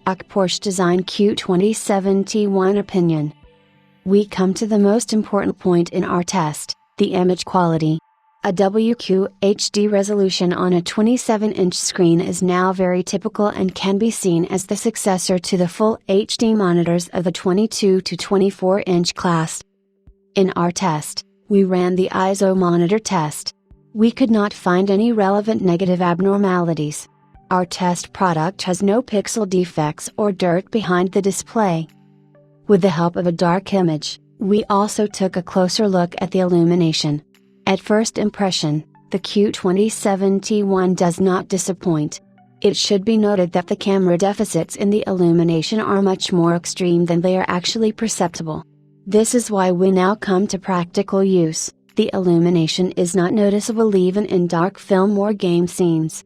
AOC Porsche Design Q27T1 opinion. We come to the most important point in our test, the image quality. A WQHD resolution on a 27-inch screen is now very typical and can be seen as the successor to the full HD monitors of the 22 to 24-inch class. In our test, we ran the ISO monitor test. We could not find any relevant negative abnormalities. Our test product has no pixel defects or dirt behind the display. With the help of a dark image, we also took a closer look at the illumination. At first impression, the Q27T1 does not disappoint. It should be noted that the camera deficits in the illumination are much more extreme than they are actually perceptible. This is why we now come to practical use. The illumination is not noticeable even in dark film or game scenes.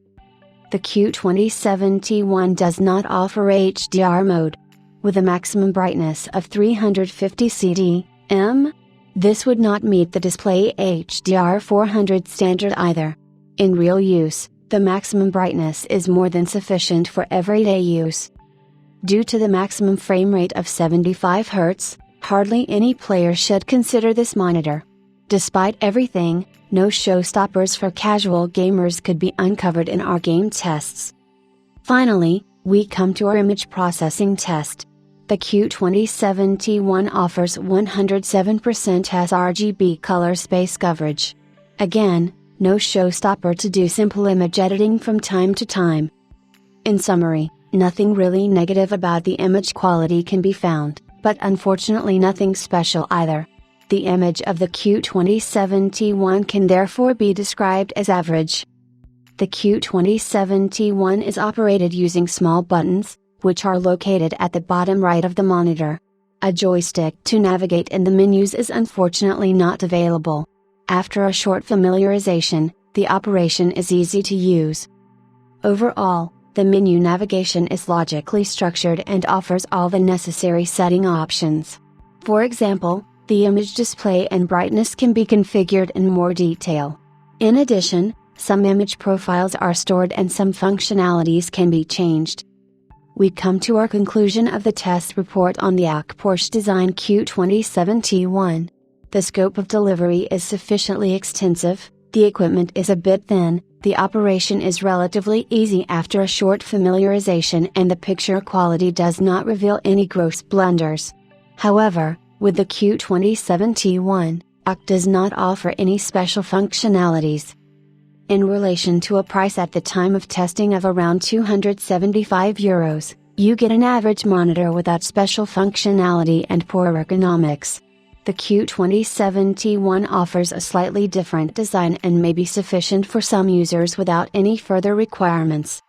The Q27T1 does not offer HDR mode. With a maximum brightness of 350 cdm, this would not meet the display HDR 400 standard either. In real use, the maximum brightness is more than sufficient for everyday use. Due to the maximum frame rate of 75 Hz, hardly any player should consider this monitor. Despite everything, no showstoppers for casual gamers could be uncovered in our game tests. Finally, we come to our image processing test. The Q27T1 offers 107% sRGB color space coverage. Again, no showstopper to do simple image editing from time to time. In summary, nothing really negative about the image quality can be found, but unfortunately nothing special either. The image of the Q27T1 can therefore be described as average. The Q27T1 is operated using small buttons, which are located at the bottom right of the monitor. A joystick to navigate in the menus is unfortunately not available. After a short familiarization, the operation is easy to use. Overall, the menu navigation is logically structured and offers all the necessary setting options. For example, the image display and brightness can be configured in more detail. In addition, some image profiles are stored and some functionalities can be changed. We come to our conclusion of the test report on the AOC Porsche Design Q27T1. The scope of delivery is sufficiently extensive, the equipment is a bit thin, the operation is relatively easy after a short familiarization, and the picture quality does not reveal any gross blunders. However, with the Q27T1, AOC does not offer any special functionalities. In relation to a price at the time of testing of around €275, you get an average monitor without special functionality and poor ergonomics. The Q27T1 offers a slightly different design and may be sufficient for some users without any further requirements.